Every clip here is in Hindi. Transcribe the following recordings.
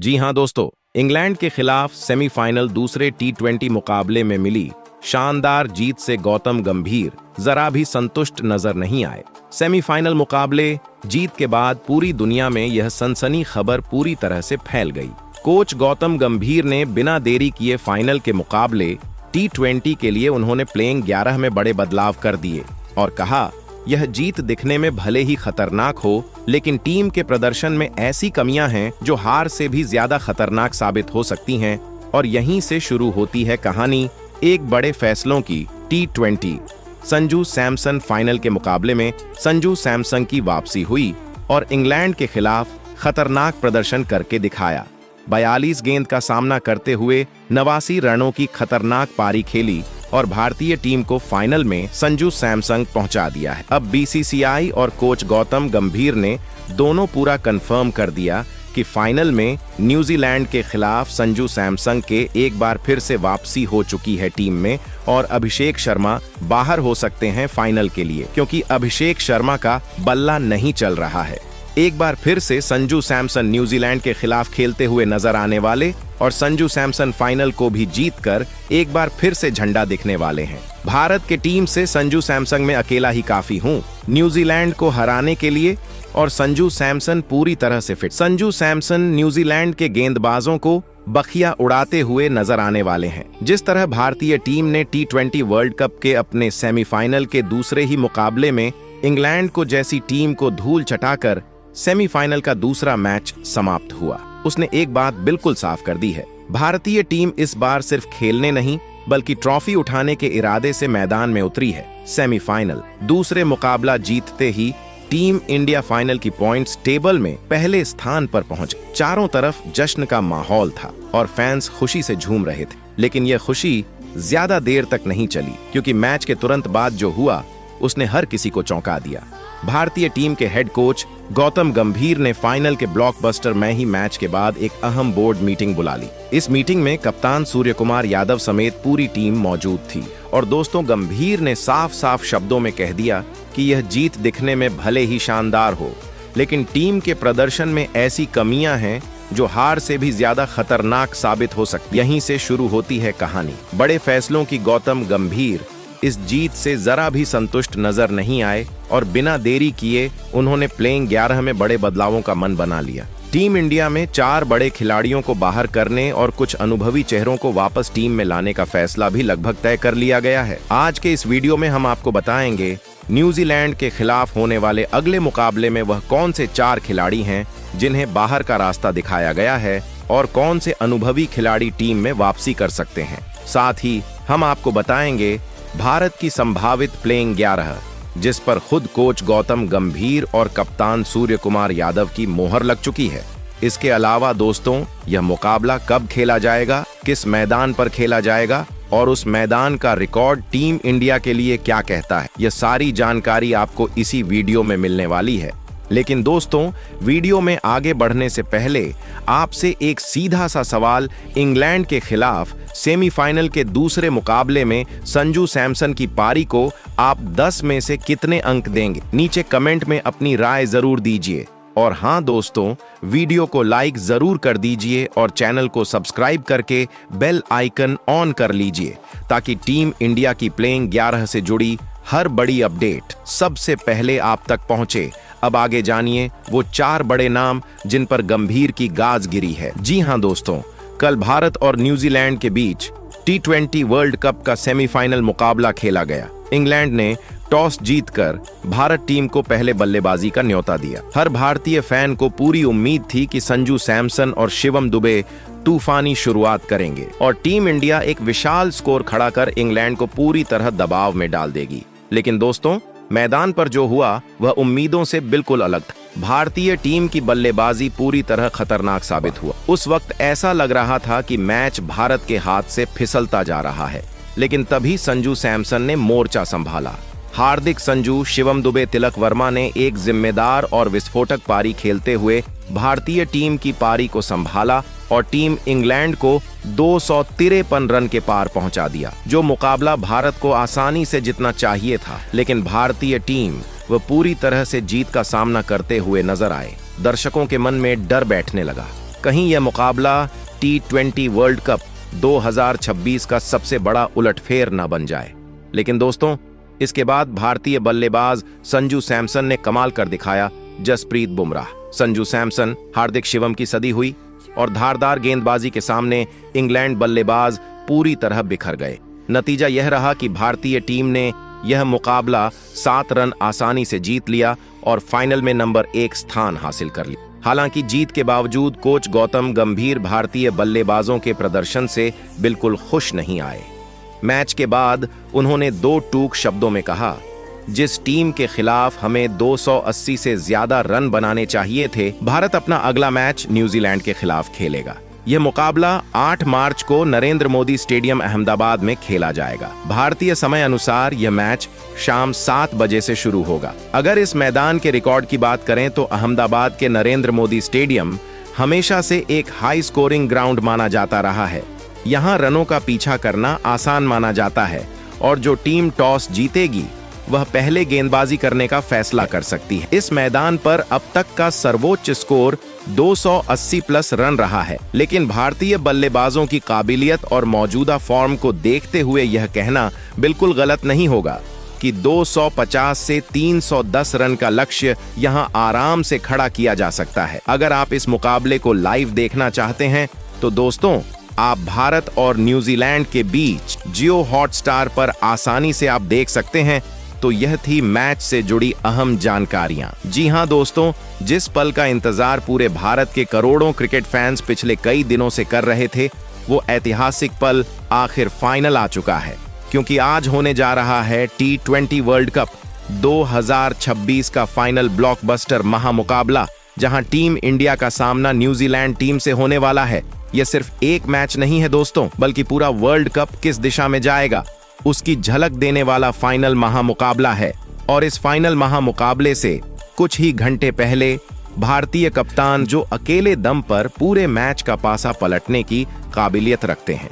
जी हां दोस्तों, इंग्लैंड के खिलाफ सेमीफाइनल दूसरे टी20 मुकाबले में मिली शानदार जीत से गौतम गंभीर जरा भी संतुष्ट नजर नहीं आए। सेमीफाइनल मुकाबले जीत के बाद पूरी दुनिया में यह सनसनी खबर पूरी तरह से फैल गई। कोच गौतम गंभीर ने बिना देरी किए फाइनल के मुकाबले टी20 के लिए उन्होंने प्लेइंग 11 में बड़े बदलाव कर दिए और कहा, यह जीत दिखने में भले ही खतरनाक हो, लेकिन टीम के प्रदर्शन में ऐसी कमियां हैं जो हार से भी ज्यादा खतरनाक साबित हो सकती हैं। और यहीं से शुरू होती है कहानी एक बड़े फैसलों की। टी20 संजू सैमसन फाइनल के मुकाबले में संजू सैमसन की वापसी हुई और इंग्लैंड के खिलाफ खतरनाक प्रदर्शन करके दिखाया। 42 गेंद का सामना करते हुए 89 रनों की खतरनाक पारी खेली और भारतीय टीम को फाइनल में संजू सैमसन पहुंचा दिया है। अब बीसीसीआई और कोच गौतम गंभीर ने दोनों पूरा कंफर्म कर दिया कि फाइनल में न्यूजीलैंड के खिलाफ संजू सैमसन के एक बार फिर से वापसी हो चुकी है टीम में और अभिषेक शर्मा बाहर हो सकते हैं फाइनल के लिए, क्योंकि अभिषेक शर्मा का बल्ला नहीं चल रहा है। एक बार फिर से संजू सैमसन न्यूजीलैंड के खिलाफ खेलते हुए नजर आने वाले और संजू सैमसन फाइनल को भी जीतकर एक बार फिर से झंडा दिखने वाले हैं। भारत के टीम से संजू सैमसन में अकेला ही काफी हूं न्यूजीलैंड को हराने के लिए और संजू सैमसन पूरी तरह से फिट। संजू सैमसन न्यूजीलैंड के गेंदबाजों को बखिया उड़ाते हुए नजर आने वाले हैं। जिस तरह भारतीय टीम ने टी20 वर्ल्ड कप के अपने सेमीफाइनल के दूसरे ही मुकाबले में इंग्लैंड को जैसी टीम को धूल चटाकर सेमीफाइनल का दूसरा मैच समाप्त हुआ, उसने एक बात बिल्कुल साफ कर दी है। भारतीय टीम इस बार सिर्फ खेलने नहीं बल्कि ट्रॉफी उठाने के इरादे से मैदान में उतरी है। सेमीफाइनल दूसरे मुकाबला जीतते ही टीम इंडिया फाइनल की पॉइंट्स टेबल में पहले स्थान पर पहुंच गई। चारों तरफ जश्न का माहौल था और फैंस खुशी से झूम रहे थे, लेकिन यह खुशी ज्यादा देर तक नहीं चली, क्योंकि मैच के तुरंत बाद जो हुआ उसने हर किसी को चौंका दिया। भारतीय टीम के हेड कोच गौतम गंभीर ने फाइनल के ब्लॉकबस्टर में ही मैच के बाद एक अहम बोर्ड मीटिंग बुला ली। इस मीटिंग में कप्तान सूर्यकुमार यादव समेत पूरी टीम मौजूद थी और दोस्तों, गंभीर ने साफ साफ शब्दों में कह दिया कि यह जीत दिखने में भले ही शानदार हो, लेकिन टीम के प्रदर्शन में ऐसी कमियां हैं जो हार से भी ज्यादा खतरनाक साबित हो सकती। यहीं से शुरू होती है कहानी। बड़े फैसलों की गौतम गंभीर इस जीत से जरा भी संतुष्ट नजर नहीं आए और बिना देरी किए उन्होंने प्लेइंग 11 में बड़े बदलावों का मन बना लिया। टीम इंडिया में 4 बड़े खिलाड़ियों को बाहर करने और कुछ अनुभवी चेहरों को वापस टीम में लाने का फैसला भी लगभग तय कर लिया गया है। आज के इस वीडियो में हम आपको बताएंगे न्यूजीलैंड के खिलाफ होने वाले अगले मुकाबले में वह कौन से 4 खिलाड़ी हैं जिन्हें बाहर का रास्ता दिखाया गया है और कौन से अनुभवी खिलाड़ी टीम में वापसी कर सकते हैं। साथ ही हम आपको बताएंगे भारत की संभावित प्लेइंग 11 जिस पर खुद कोच गौतम गंभीर और कप्तान सूर्यकुमार यादव की मोहर लग चुकी है। इसके अलावा दोस्तों, यह मुकाबला कब खेला जाएगा, किस मैदान पर खेला जाएगा और उस मैदान का रिकॉर्ड टीम इंडिया के लिए क्या कहता है, यह सारी जानकारी आपको इसी वीडियो में मिलने वाली है। लेकिन दोस्तों, वीडियो में आगे बढ़ने से पहले आपसे एक सीधा सा सवाल, इंग्लैंड के खिलाफ सेमीफाइनल के दूसरे मुकाबले में संजू सैमसन की पारी को आप 10 में से कितने अंक देंगे? नीचे कमेंट में अपनी राय जरूर दीजिए। और हाँ दोस्तों, वीडियो को लाइक जरूर कर दीजिए और चैनल को सब्सक्राइब करके बेल आइकन ऑन कर लीजिए ताकि टीम इंडिया की प्लेइंग 11 से जुड़ी हर बड़ी अपडेट सबसे पहले आप तक पहुंचे। अब आगे जानिए वो 4 बड़े नाम जिन पर गंभीर की गाज गिरी है। जी हां दोस्तों, कल भारत और न्यूजीलैंड के बीच टी20 वर्ल्ड कप का सेमीफाइनल मुकाबला खेला गया। इंग्लैंड ने टॉस जीतकर भारत टीम को पहले बल्लेबाजी का न्योता दिया। हर भारतीय फैन को पूरी उम्मीद थी कि संजू सैमसन और शिवम दुबे तूफानी शुरुआत करेंगे और टीम इंडिया एक विशाल स्कोर खड़ा कर इंग्लैंड को पूरी तरह दबाव में डाल देगी। लेकिन दोस्तों, मैदान पर जो हुआ वह उम्मीदों से बिल्कुल अलग था। भारतीय टीम की बल्लेबाजी पूरी तरह खतरनाक साबित हुआ। उस वक्त ऐसा लग रहा था कि मैच भारत के हाथ से फिसलता जा रहा है, लेकिन तभी संजू सैमसन ने मोर्चा संभाला। हार्दिक संजू, शिवम दुबे, तिलक वर्मा ने एक जिम्मेदार और विस्फोटक पारी खेलते हुए भारतीय टीम की पारी को संभाला और टीम इंग्लैंड को 253 रन के पार पहुंचा दिया, जो मुकाबला भारत को आसानी से जीतना चाहिए था। लेकिन भारतीय टीम वह पूरी तरह से जीत का सामना करते हुए नजर आए। दर्शकों के मन में डर बैठने लगा। कहीं यह मुकाबला T20 वर्ल्ड कप 2026 का सबसे बड़ा उलटफेर न बन जाए। लेकिन दोस्तों, इसके बाद भारतीय बल्लेबाज संजू सैमसन ने कमाल कर दिखाया। जसप्रीत बुमराह, संजू सैमसन, हार्दिक शिवम की सदी हुई और धारदार गेंदबाजी के सामने इंग्लैंड बल्लेबाज पूरी तरह बिखर गए। नतीजा यह रहा कि भारतीय टीम ने यह मुकाबला 7 रन आसानी से जीत लिया और फाइनल में नंबर 1 स्थान हासिल कर लिया। हालांकि जीत के बावजूद कोच गौतम गंभीर भारतीय बल्लेबाजों के प्रदर्शन से बिल्कुल खुश नहीं आए। मैच के बाद उन्होंने 2 टूक शब्दों में कहा, जिस टीम के खिलाफ हमें 280 से ज्यादा रन बनाने चाहिए थे, भारत अपना अगला मैच न्यूजीलैंड के खिलाफ खेलेगा। यह मुकाबला 8 मार्च को नरेंद्र मोदी स्टेडियम अहमदाबाद में खेला जाएगा। भारतीय समय अनुसार यह मैच शाम 7 बजे से शुरू होगा। अगर इस मैदान के रिकॉर्ड की बात करें तो अहमदाबाद के नरेंद्र मोदी स्टेडियम हमेशा से एक हाई स्कोरिंग ग्राउंड माना जाता रहा है। यहाँ रनों का पीछा करना आसान माना जाता है और जो टीम टॉस जीतेगी वह पहले गेंदबाजी करने का फैसला कर सकती है। इस मैदान पर अब तक का सर्वोच्च स्कोर 280 प्लस रन रहा है, लेकिन भारतीय बल्लेबाजों की काबिलियत और मौजूदा फॉर्म को देखते हुए यह कहना बिल्कुल गलत नहीं होगा कि 250 से 310 रन का लक्ष्य यहां आराम से खड़ा किया जा सकता है। अगर आप इस मुकाबले को लाइव देखना चाहते हैं तो दोस्तों, आप भारत और न्यूजीलैंड के बीच जियो हॉटस्टार पर आसानी से आप देख सकते हैं। तो यह थी मैच से जुड़ी अहम जानकारियां। जी हां दोस्तों, जिस पल का इंतजार पूरे भारत के करोड़ों क्रिकेट फैंस पिछले कई दिनों से कर रहे थे, वो ऐतिहासिक पल आखिर फाइनल आ चुका है, क्योंकि आज होने जा रहा है T20 वर्ल्ड कप 2026 का फाइनल ब्लॉकबस्टर महामुकाबला, जहां टीम इंडिया का सामना न्यूजीलैंड टीम से होने वाला है। यह सिर्फ एक मैच नहीं है दोस्तों, बल्कि पूरा वर्ल्ड कप किस दिशा में जाएगा उसकी झलक देने वाला फाइनल महामुकाबला है। और इस फाइनल महामुकाबले से कुछ ही घंटे पहले भारतीय कप्तान, जो अकेले दम पर पूरे मैच का पासा पलटने की काबिलियत रखते हैं।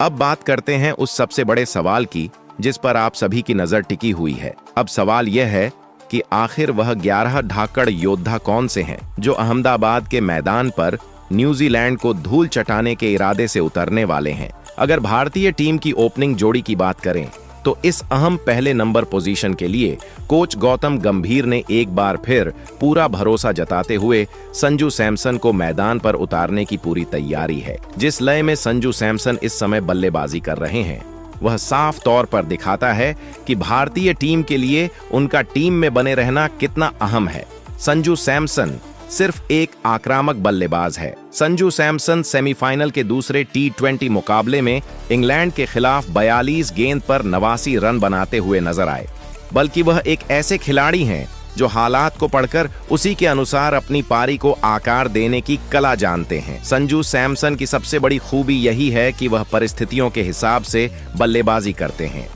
अब बात करते हैं उस सबसे बड़े सवाल की जिस पर आप सभी की नजर टिकी हुई है। अब सवाल यह है कि आखिर वह 11 धाकड़ योद्धा कौन से हैं जो अहमदाबाद के मैदान पर न्यूजीलैंड को धूल चटाने के इरादे से उतरने वाले हैं। अगर भारतीय टीम की ओपनिंग जोड़ी की बात करें तो इस अहम पहले नंबर पोजीशन के लिए कोच गौतम गंभीर ने एक बार फिर पूरा भरोसा जताते हुए संजू सैमसन को मैदान पर उतारने की पूरी तैयारी है। जिस लय में संजू सैमसन इस समय बल्लेबाजी कर रहे हैं, वह साफ तौर पर दिखाता है कि भारतीय टीम के लिए उनका टीम में बने रहना कितना अहम है। संजू सैमसन सिर्फ एक आक्रामक बल्लेबाज है। संजू सैमसन सेमीफाइनल के दूसरे T20 मुकाबले में इंग्लैंड के खिलाफ 42 गेंद पर 89 रन बनाते हुए नजर आए, बल्कि वह एक ऐसे खिलाड़ी हैं जो हालात को पढ़कर उसी के अनुसार अपनी पारी को आकार देने की कला जानते हैं। संजू सैमसन की सबसे बड़ी खूबी यही है कि वह परिस्थितियों के हिसाब से बल्लेबाजी करते हैं।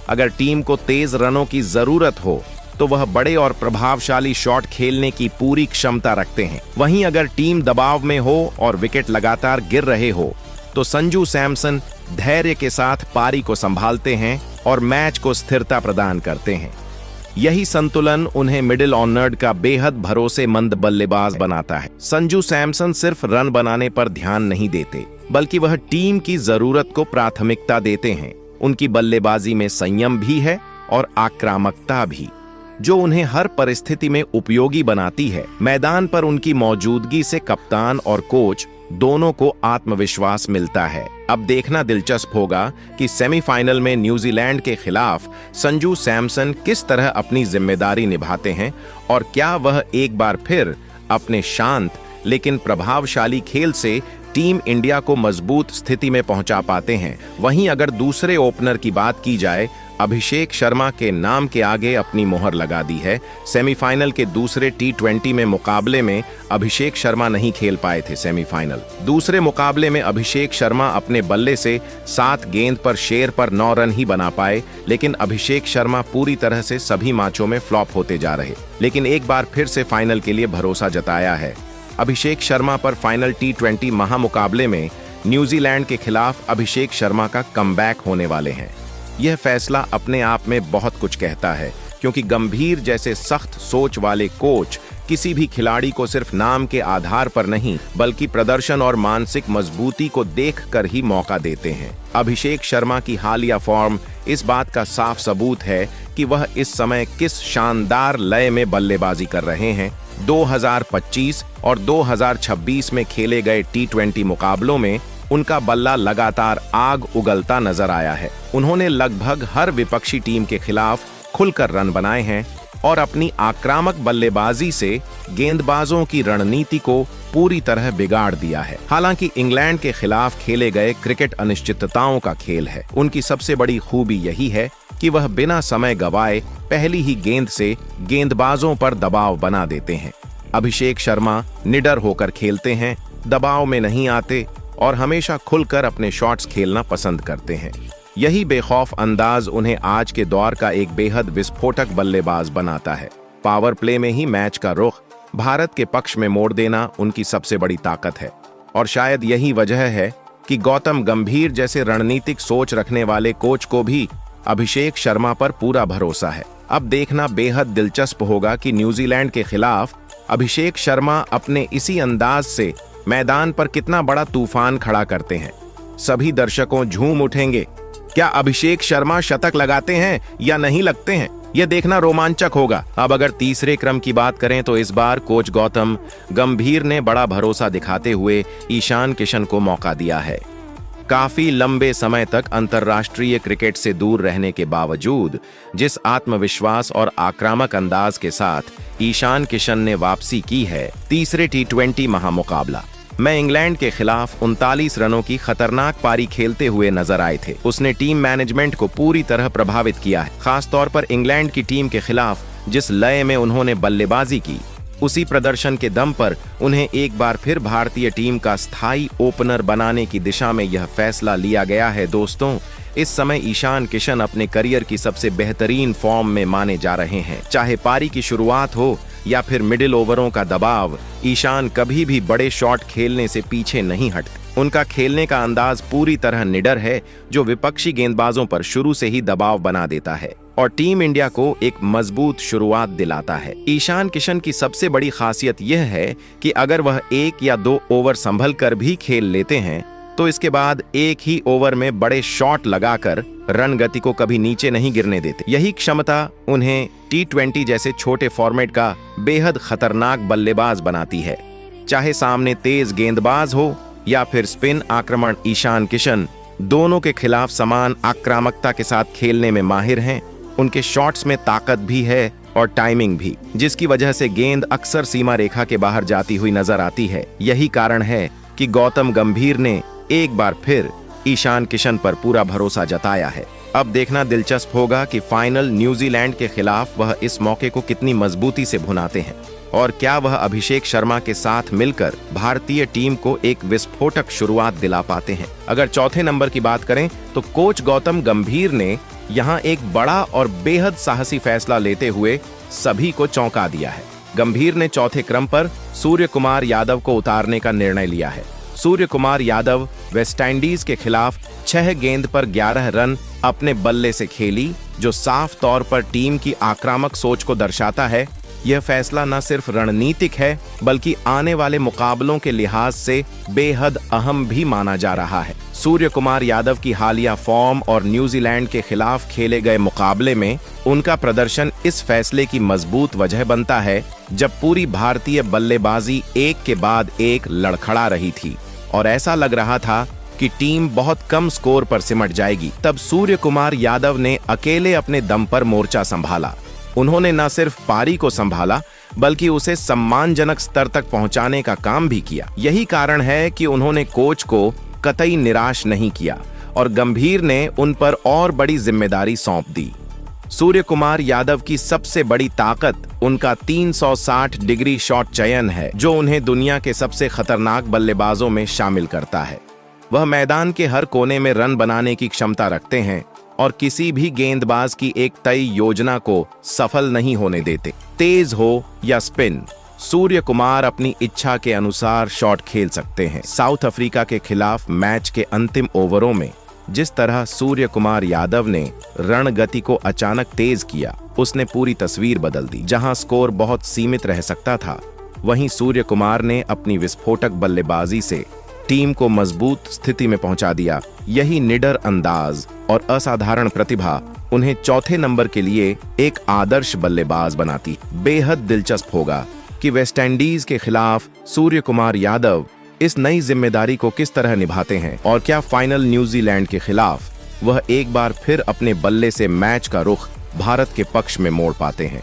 अगर टीम को तेज रनों की जरूरत हो तो वह बड़े और प्रभावशाली शॉट खेलने की पूरी क्षमता रखते हैं। वहीं अगर टीम दबाव में हो और विकेट लगातार गिर रहे हो तो संजू सैमसन धैर्य के साथ पारी को संभालते हैं और मैच को स्थिरता प्रदान करते हैं। यही संतुलन उन्हें मिडिल ऑर्डर का बेहद भरोसेमंद बल्लेबाज बनाता है। संजू सैमसन सिर्फ रन बनाने पर ध्यान नहीं देते, बल्कि वह टीम की जरूरत को प्राथमिकता देते हैं। उनकी बल्लेबाजी में संयम भी है और आक्रामकता भी, जो उन्हें हर परिस्थिति में उपयोगी बनाती है। मैदान पर उनकी मौजूदगी से कप्तान और कोच दोनों को आत्मविश्वास मिलता है। अब देखना दिलचस्प होगा कि सेमीफाइनल में न्यूजीलैंड के खिलाफ संजू सैमसन किस तरह अपनी जिम्मेदारी निभाते हैं और क्या वह एक बार फिर अपने शांत लेकिन प्रभावशाली खेल से टीम इंडिया को मजबूत स्थिति में पहुंचा पाते हैं। वहीं अगर दूसरे ओपनर की बात की जाए, अभिषेक शर्मा के नाम के आगे अपनी मोहर लगा दी है। सेमीफाइनल के दूसरे T20 में मुकाबले में अभिषेक शर्मा नहीं खेल पाए थे सेमीफाइनल। दूसरे मुकाबले में अभिषेक शर्मा अपने बल्ले से 7 गेंद पर शेर पर 9 रन ही बना पाए, लेकिन अभिषेक शर्मा पूरी तरह से सभी मैचों में फ्लॉप होते जा रहे, लेकिन एक बार फिर से फाइनल के लिए भरोसा जताया है। अभिषेक शर्मा पर फाइनल T20 महामुकाबले में न्यूजीलैंड के खिलाफ अभिषेक शर्मा का कमबैक होने वाले हैं। यह फैसला अपने आप में बहुत कुछ कहता है, क्योंकि गंभीर जैसे सख्त सोच वाले कोच किसी भी खिलाड़ी को सिर्फ नाम के आधार पर नहीं बल्कि प्रदर्शन और मानसिक मजबूती को देखकर ही मौका देते हैं। अभिषेक शर्मा की हालिया फॉर्म इस बात का साफ सबूत है कि वह इस समय किस शानदार लय में बल्लेबाजी कर रहे हैं। 2025 और 2026 में खेले गए T20 मुकाबलों में उनका बल्ला लगातार आग उगलता नजर आया है। उन्होंने लगभग हर विपक्षी टीम के खिलाफ खुलकर रन बनाए हैं और अपनी आक्रामक बल्लेबाजी से गेंदबाजों की रणनीति को पूरी तरह बिगाड़ दिया है। हालांकि इंग्लैंड के खिलाफ खेले गए क्रिकेट अनिश्चितताओं का खेल है। उनकी सबसे बड़ी खूबी यही है कि वह बिना समय गवाए पहली ही गेंद से गेंदबाजों पर दबाव बना देते हैं। अभिषेक शर्मा निडर होकर खेलते हैं, दबाव में नहीं आते और हमेशा खुलकर अपने शॉट्स खेलना पसंद करते हैं। यही बेखौफ अंदाज उन्हें आज के दौर का एक बेहद विस्फोटक बल्लेबाज बनाता है। पावर प्ले में ही मैच का रुख भारत के पक्ष में मोड़ देना उनकी सबसे बड़ी ताकत है और शायद यही वजह है कि गौतम गंभीर जैसे रणनीतिक सोच रखने वाले कोच को भी अभिषेक शर्मा पर पूरा भरोसा है। अब देखना बेहद दिलचस्प होगा कि न्यूजीलैंड के खिलाफ अभिषेक शर्मा अपने इसी अंदाज से मैदान पर कितना बड़ा तूफान खड़ा करते हैं। सभी दर्शकों झूम उठेंगे। क्या अभिषेक शर्मा शतक लगाते हैं या नहीं लगते हैं, यह देखना रोमांचक होगा। अब अगर तीसरे क्रम की बात करें तो इस बार कोच गौतम गंभीर ने बड़ा भरोसा दिखाते हुए ईशान किशन को मौका दिया है। काफी लंबे समय तक अंतर्राष्ट्रीय क्रिकेट से दूर रहने के बावजूद जिस आत्मविश्वास और आक्रामक अंदाज के साथ ईशान किशन ने वापसी की है, तीसरे T20 महामुकाबला में इंग्लैंड के खिलाफ 39 रनों की खतरनाक पारी खेलते हुए नजर आए थे। उसने टीम मैनेजमेंट को पूरी तरह प्रभावित किया है। खासतौर पर इंग्लैंड की टीम के खिलाफ जिस लय में उन्होंने बल्लेबाजी की, उसी प्रदर्शन के दम पर उन्हें एक बार फिर भारतीय टीम का स्थायी ओपनर बनाने की दिशा में यह फैसला लिया गया है। दोस्तों, इस समय ईशान किशन अपने करियर की सबसे बेहतरीन फॉर्म में माने जा रहे हैं। चाहे पारी की शुरुआत हो या फिर मिडिल ओवरों का दबाव, ईशान कभी भी बड़े शॉट खेलने से पीछे नहीं हटते। उनका खेलने का अंदाज पूरी तरह निडर है, जो विपक्षी गेंदबाजों पर शुरू से ही दबाव बना देता है और टीम इंडिया को एक मजबूत शुरुआत दिलाता है। ईशान किशन की सबसे बड़ी खासियत यह है कि अगर वह 1 या 2 ओवर संभल कर भी खेल लेते हैं तो इसके बाद एक ही ओवर में बड़े शॉट लगाकर रन गति को कभी नीचे नहीं गिरने देते। यही क्षमता उन्हें T20 जैसे छोटे फॉर्मेट का बेहद खतरनाक बल्लेबाज बनाती है। चाहे सामने तेज गेंदबाज हो या फिर स्पिन आक्रमण, ईशान किशन दोनों के खिलाफ समान आक्रामकता के साथ खेलने में माहिर हैं। उनके शॉट्स में ताकत भी है और टाइमिंग भी, जिसकी वजह से गेंद अक्सर सीमा रेखा के बाहर जाती हुई नजर आती है। यही कारण है कि गौतम गंभीर ने एक बार फिर ईशान किशन पर पूरा भरोसा जताया है। अब देखना दिलचस्प होगा कि फाइनल न्यूजीलैंड के खिलाफ वह इस मौके को कितनी मजबूती से भुनाते हैं और क्या वह अभिषेक शर्मा के साथ मिलकर भारतीय टीम को एक विस्फोटक शुरुआत दिला पाते हैं। अगर चौथे नंबर की बात करें तो कोच गौतम गंभीर ने यहाँ एक बड़ा और बेहद साहसी फैसला लेते हुए सभी को चौंका दिया है। गंभीर ने चौथे क्रम पर सूर्य कुमार यादव को उतारने का निर्णय लिया है। सूर्य कुमार यादव वेस्टइंडीज के खिलाफ 6 गेंद पर 11 रन अपने बल्ले से खेली, जो साफ तौर पर टीम की आक्रामक सोच को दर्शाता है। यह फैसला न सिर्फ रणनीतिक है बल्कि आने वाले मुकाबलों के लिहाज से बेहद अहम भी माना जा रहा है। सूर्य कुमार यादव की हालिया फॉर्म और न्यूजीलैंड के खिलाफ खेले गए मुकाबले में उनका प्रदर्शन इस फैसले की मजबूत वजह बनता है, जब पूरी भारतीय बल्लेबाजी एक के बाद एक लड़खड़ा रही थी और ऐसा लग रहा था कि टीम बहुत कम स्कोर पर सिमट जाएगी। तब सूर्य कुमार यादव ने अकेले अपने दम पर मोर्चा संभाला। उन्होंने न सिर्फ पारी को संभाला बल्कि उसे सम्मानजनक स्तर तक पहुंचाने का काम भी किया। यही कारण है कि उन्होंने कोच को कतई निराश नहीं किया और गंभीर ने उन पर और बड़ी जिम्मेदारी सौंप दी। सूर्य कुमार यादव की सबसे बड़ी ताकत उनका 360 डिग्री शॉट चयन है, जो उन्हें दुनिया के सबसे खतरनाक बल्लेबाजों में शामिल करता है। वह मैदान के हर कोने में रन बनाने की क्षमता रखते हैं और किसी भी गेंदबाज की एक तय योजना को सफल नहीं होने देते। तेज हो या स्पिन, सूर्य कुमार अपनी इच्छा के अनुसार शॉट खेल सकते हैं। साउथ अफ्रीका के खिलाफ मैच के अंतिम ओवरों में जिस तरह सूर्य कुमार यादव ने रणगति को अचानक तेज किया, उसने पूरी तस्वीर बदल दी। जहां स्कोर बहुत सीमित रह सकता था, वहीं सूर्य कुमार ने अपनी विस्फोटक बल्लेबाजी से टीम को मजबूत स्थिति में पहुंचा दिया। यही निडर अंदाज और असाधारण प्रतिभा उन्हें चौथे नंबर के लिए एक आदर्श बल्लेबाज बनाती। बेहद दिलचस्प होगा कि वेस्टइंडीज के खिलाफ सूर्य कुमार यादव इस नई जिम्मेदारी को किस तरह निभाते हैं, और क्या फाइनल न्यूजीलैंड के खिलाफ वह एक बार फिर अपने बल्ले से मैच का रुख भारत के पक्ष में मोड़ पाते हैं।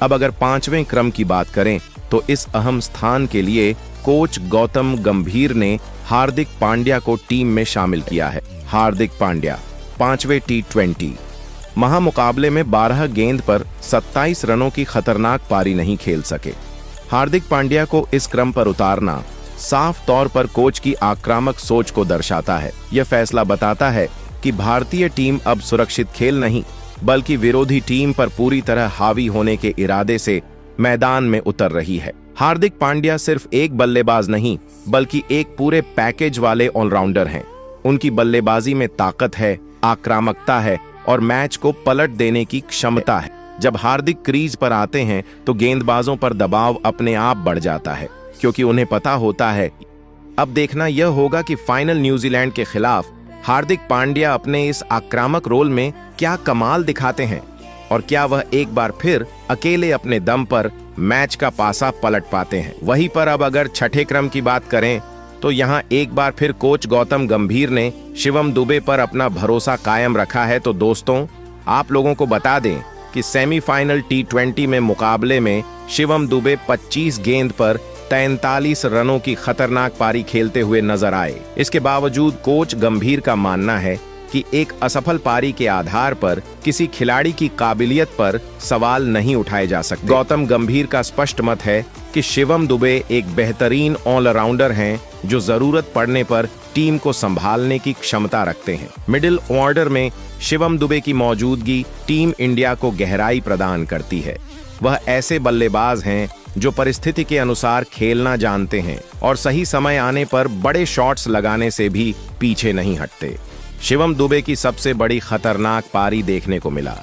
अब अगर 5वें क्रम की बात करें तो इस अहम स्थान के लिए कोच गौतम गंभीर ने हार्दिक पांड्या को टीम में शामिल किया है। हार्दिक पांड्या 5वें T20 महामुकाबले में 12 गेंद पर 27 रनों की खतरनाक पारी नहीं खेल सके। हार्दिक पांड्या को इस क्रम पर उतारना साफ तौर पर कोच की आक्रामक सोच को दर्शाता है। यह फैसला बताता है कि भारतीय टीम अब सुरक्षित खेल नहीं, बल्कि विरोधी टीम पर पूरी तरह हावी होने के इरादे से मैदान में उतर रही है। हार्दिक पांड्या सिर्फ एक बल्लेबाज नहीं, बल्कि एक पूरे पैकेज वाले ऑलराउंडर हैं। उनकी बल्लेबाजी में ताकत है, आक्रामकता है और मैच को पलट देने की क्षमता है। जब हार्दिक क्रीज पर आते हैं तो गेंदबाजों पर दबाव अपने आप बढ़ जाता है, क्योंकि उन्हें पता होता है। अब देखना यह होगा कि फाइनल न्यूजीलैंड के खिलाफ हार्दिक पांड्या अपने इस आक्रामक रोल में क्या कमाल दिखाते हैं, और क्या वह एक बार फिर अकेले अपने दम पर मैच का पासा पलट पाते हैं। वहीं पर अब अगर छठे क्रम की बात करें तो यहाँ एक बार फिर कोच गौतम गंभीर ने शिवम दुबे पर अपना भरोसा कायम रखा है। तो दोस्तों, आप लोगों को बता दें कि सेमीफाइनल T20 में मुकाबले में शिवम दुबे 25 गेंद पर 43 रनों की खतरनाक पारी खेलते हुए नजर आए। इसके बावजूद कोच गंभीर का मानना है कि एक असफल पारी के आधार पर किसी खिलाड़ी की काबिलियत पर सवाल नहीं उठाए जा सकते। गौतम गंभीर का स्पष्ट मत है कि शिवम दुबे एक बेहतरीन ऑलराउंडर हैं जो जरूरत पड़ने पर टीम को संभालने की क्षमता रखते हैं। मिडिल ऑर्डर में शिवम दुबे की मौजूदगी टीम इंडिया को गहराई प्रदान करती है। वह ऐसे बल्लेबाज हैं जो परिस्थिति के अनुसार खेलना जानते हैं और सही समय आने पर बड़े शॉट्स लगाने से भी पीछे नहीं हटते। शिवम दुबे की सबसे बड़ी खतरनाक पारी देखने को मिला।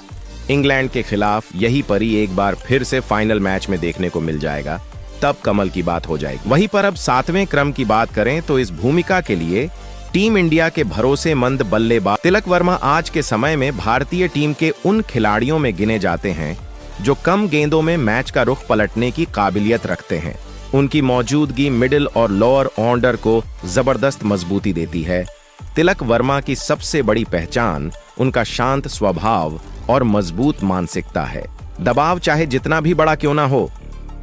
इंग्लैंड के खिलाफ यही परी एक बार फिर से फाइनल मैच में देखने को मिल जाएगा, तब कमल की बात हो जाएगी। वहीं पर अब 7वें क्रम की बात करें तो इस भूमिका के लिए टीम इंडिया के भरोसेमंद बल्लेबाज तिलक वर्मा आज के समय में भारतीय टीम के उन खिलाड़ियों में गिने जाते हैं जो कम गेंदों में मैच का रुख पलटने की काबिलियत रखते हैं। उनकी मौजूदगी मिडिल और लोअर ऑर्डर को जबरदस्त मजबूती देती है। तिलक वर्मा की सबसे बड़ी पहचान उनका शांत स्वभाव और मजबूत मानसिकता है। दबाव चाहे जितना भी बड़ा क्यों ना हो,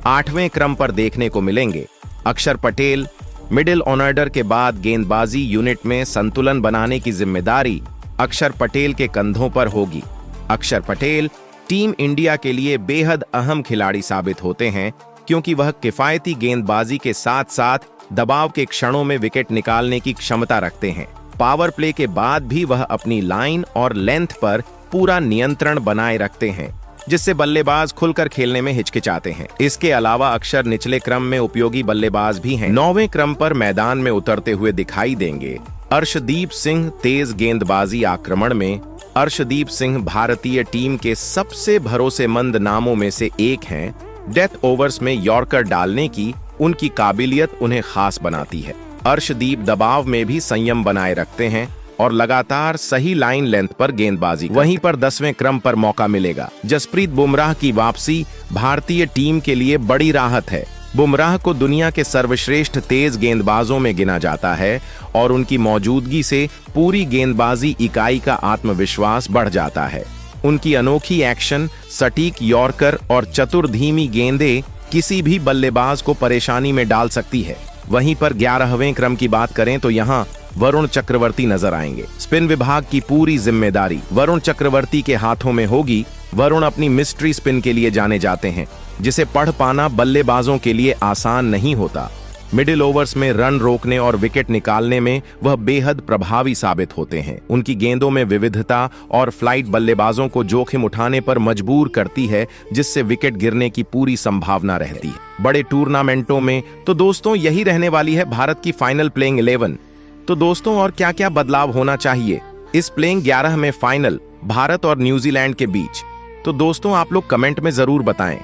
8वें क्रम पर देखने को मिलेंगे। अक्षर पटेल मिडिल ऑर्डर के बाद गेंदबाजी यूनिट में संतुलन बनाने की जिम्मेदारी अक्षर पटेल के कंधों पर होगी। अक्षर पटेल टीम इंडिया के लिए बेहद अहम खिलाड़ी साबित होते हैं, क्योंकि वह किफायती गेंदबाजी के साथ साथ दबाव के क्षणों में विकेट निकालने की क्षमता रखते हैं। पावर प्ले के बाद भी वह अपनी लाइन और लेंथ पर पूरा नियंत्रण बनाए रखते हैं, जिससे बल्लेबाज खुलकर खेलने में हिचकिचाते हैं। इसके अलावा अक्षर निचले क्रम में उपयोगी बल्लेबाज भी हैं। 9वें क्रम पर मैदान में उतरते हुए दिखाई देंगे अर्शदीप सिंह। तेज गेंदबाजी आक्रमण में अर्शदीप सिंह भारतीय टीम के सबसे भरोसेमंद नामों में से एक हैं। डेथ ओवर्स में यॉर्कर डालने की उनकी काबिलियत उन्हें खास बनाती है। अर्शदीप दबाव में भी संयम बनाए रखते हैं और लगातार सही लाइन लेंथ पर गेंदबाजी। वहीं पर 10वें क्रम पर मौका मिलेगा। जसप्रीत बुमराह की वापसी भारतीय टीम के लिए बड़ी राहत है। बुमराह को दुनिया के सर्वश्रेष्ठ तेज गेंदबाजों में गिना जाता है और उनकी मौजूदगी से पूरी गेंदबाजी इकाई का आत्मविश्वास बढ़ जाता है। उनकी अनोखी एक्शन, सटीक यॉर्कर और चतुर धीमी गेंदें किसी भी बल्लेबाज को परेशानी में डाल सकती है। वहीं पर 11वें क्रम की बात करें तो यहाँ वरुण चक्रवर्ती नजर आएंगे। स्पिन विभाग की पूरी जिम्मेदारी वरुण चक्रवर्ती के हाथों में होगी। वरुण अपनी मिस्ट्री स्पिन के लिए जाने जाते हैं, जिसे पढ़ पाना बल्लेबाजों के लिए आसान नहीं होता। मिडिल ओवर्स में रन रोकने और विकेट निकालने में वह बेहद प्रभावी साबित होते हैं। उनकी गेंदों में विविधता और फ्लाइट बल्लेबाजों को जोखिम उठाने पर मजबूर करती है, जिससे विकेट गिरने की पूरी संभावना रहती है। बड़े टूर्नामेंटों में तो दोस्तों यही रहने वाली है भारत की फाइनल प्लेइंग 11। तो दोस्तों और क्या क्या बदलाव होना चाहिए, इस प्लेइंग 11 में फाइनल भारत और न्यूजीलैंड के बीच। तो दोस्तों आप लोग कमेंट में जरूर बताएं